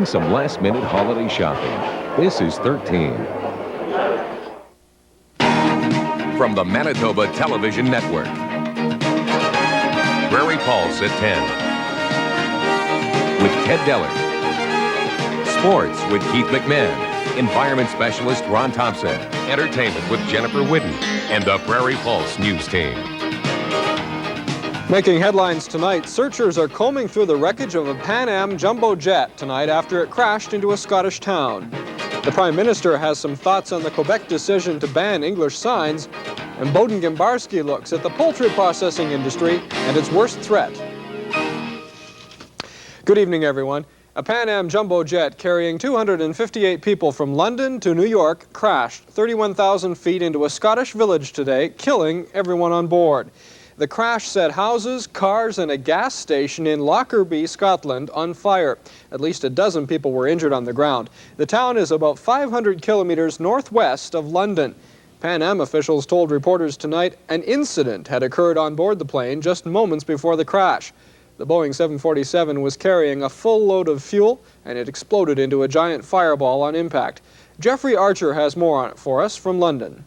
some last-minute holiday shopping. This is 13. From the Manitoba Television Network. Prairie Pulse at 10. With Ted Deller. Sports with Keith McMahon. Environment Specialist Ron Thompson. Entertainment with Jennifer Whidden. And the Prairie Pulse News Team. Making headlines tonight, searchers are combing through the wreckage of a Pan Am jumbo jet tonight after it crashed into a Scottish town. The Prime Minister has some thoughts on the Quebec decision to ban English signs, and Bowden Gimbarski looks at the poultry processing industry and its worst threat. Good evening, everyone. A Pan Am jumbo jet carrying 258 people from London to New York crashed 31,000 feet into a Scottish village today, killing everyone on board. The crash set houses, cars, and a gas station in Lockerbie, Scotland, on fire. At least a dozen people were injured on the ground. The town is about 500 kilometers northwest of London. Pan Am officials told reporters tonight an incident had occurred on board the plane just moments before the crash. The Boeing 747 was carrying a full load of fuel, and it exploded into a giant fireball on impact. Jeffrey Archer has more on it for us from London.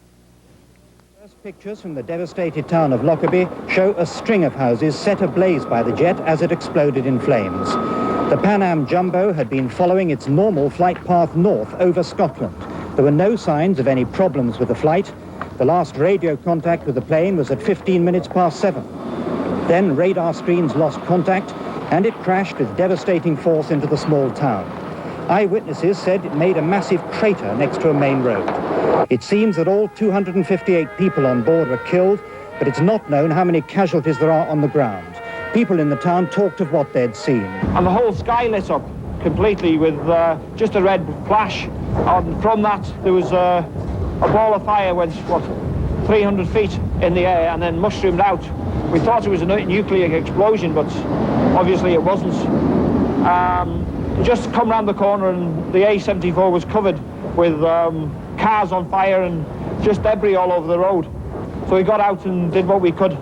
First pictures from the devastated town of Lockerbie show a string of houses set ablaze by the jet as it exploded in flames. The Pan Am Jumbo had been following its normal flight path north over Scotland. There were no signs of any problems with the flight. The last radio contact with the plane was at 7:15. Then radar screens lost contact, and it crashed with devastating force into the small town. Eyewitnesses said it made a massive crater next to a main road. It seems that all 258 people on board were killed, but it's not known how many casualties there are on the ground. People in the town talked of what they'd seen. And the whole sky lit up completely with just a red flash. And from that, there was a ball of fire went, 300 feet in the air and then mushroomed out. We thought it was a nuclear explosion, but obviously it wasn't. Just come round the corner and the A74 was covered with cars on fire and just debris all over the road. So we got out and did what we could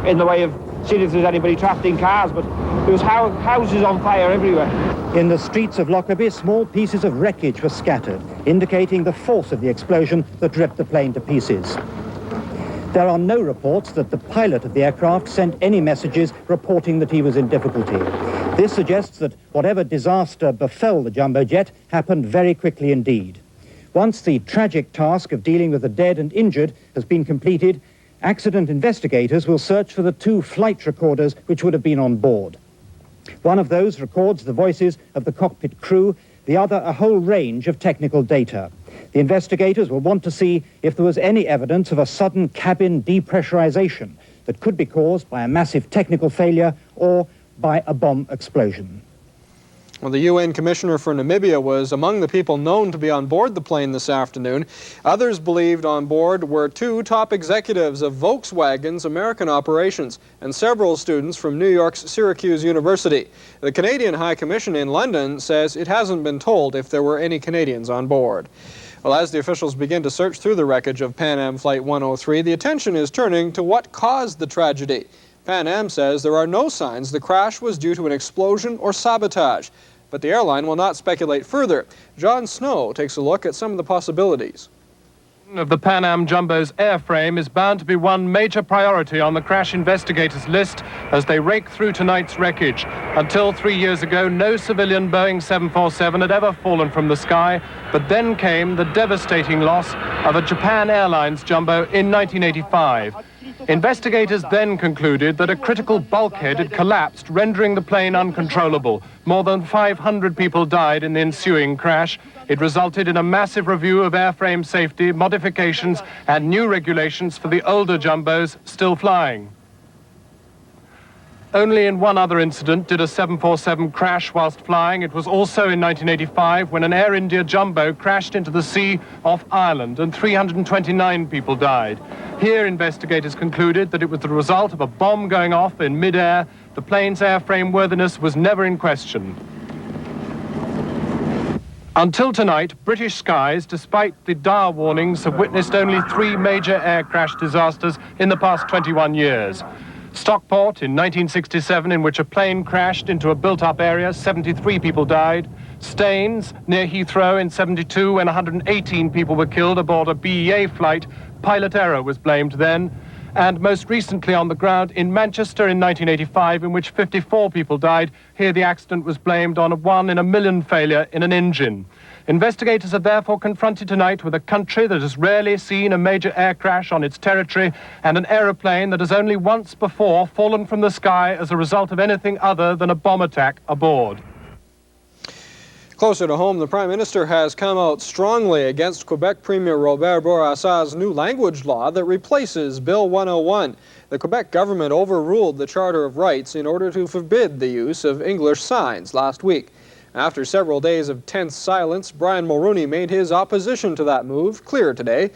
in the way of seeing if there's anybody trapped in cars, but there was houses on fire everywhere. In the streets of Lockerbie, small pieces of wreckage were scattered, indicating the force of the explosion that ripped the plane to pieces. There are no reports that the pilot of the aircraft sent any messages reporting that he was in difficulty. This suggests that whatever disaster befell the jumbo jet happened very quickly indeed. Once the tragic task of dealing with the dead and injured has been completed, accident investigators will search for the 2 flight recorders which would have been on board. One of those records the voices of the cockpit crew, the other a whole range of technical data. The investigators will want to see if there was any evidence of a sudden cabin depressurization that could be caused by a massive technical failure or by a bomb explosion. Well, the UN Commissioner for Namibia was among the people known to be on board the plane this afternoon. Others believed on board were 2 top executives of Volkswagen's American operations and several students from New York's Syracuse University. The Canadian High Commission in London says it hasn't been told if there were any Canadians on board. Well, as the officials begin to search through the wreckage of Pan Am Flight 103, the attention is turning to what caused the tragedy. Pan Am says there are no signs the crash was due to an explosion or sabotage, but the airline will not speculate further. John Snow takes a look at some of the possibilities. Of the Pan Am Jumbo's airframe is bound to be one major priority on the crash investigators' list as they rake through tonight's wreckage. Until 3 years ago, no civilian Boeing 747 had ever fallen from the sky, but then came the devastating loss of a Japan Airlines jumbo in 1985. Investigators then concluded that a critical bulkhead had collapsed, rendering the plane uncontrollable. More than 500 people died in the ensuing crash. It resulted in a massive review of airframe safety, modifications, and new regulations for the older jumbos still flying. Only in one other incident did a 747 crash whilst flying. It was also in 1985 when an Air India jumbo crashed into the sea off Ireland and 329 people died. Here, investigators concluded that it was the result of a bomb going off in mid-air. The plane's airframe worthiness was never in question. Until tonight, British skies, despite the dire warnings, have witnessed only 3 major air crash disasters in the past 21 years. Stockport in 1967, in which a plane crashed into a built-up area, 73 people died. Staines, near Heathrow in 72, when 118 people were killed aboard a BEA flight. Pilot error was blamed then. And most recently on the ground in Manchester in 1985, in which 54 people died. Here the accident was blamed on a 1 in a million failure in an engine. Investigators are therefore confronted tonight with a country that has rarely seen a major air crash on its territory and an aeroplane that has only once before fallen from the sky as a result of anything other than a bomb attack aboard. Closer to home, the Prime Minister has come out strongly against Quebec Premier Robert Bourassa's new language law that replaces Bill 101. The Quebec government overruled the Charter of Rights in order to forbid the use of English signs last week. After several days of tense silence, Brian Mulroney made his opposition to that move clear today.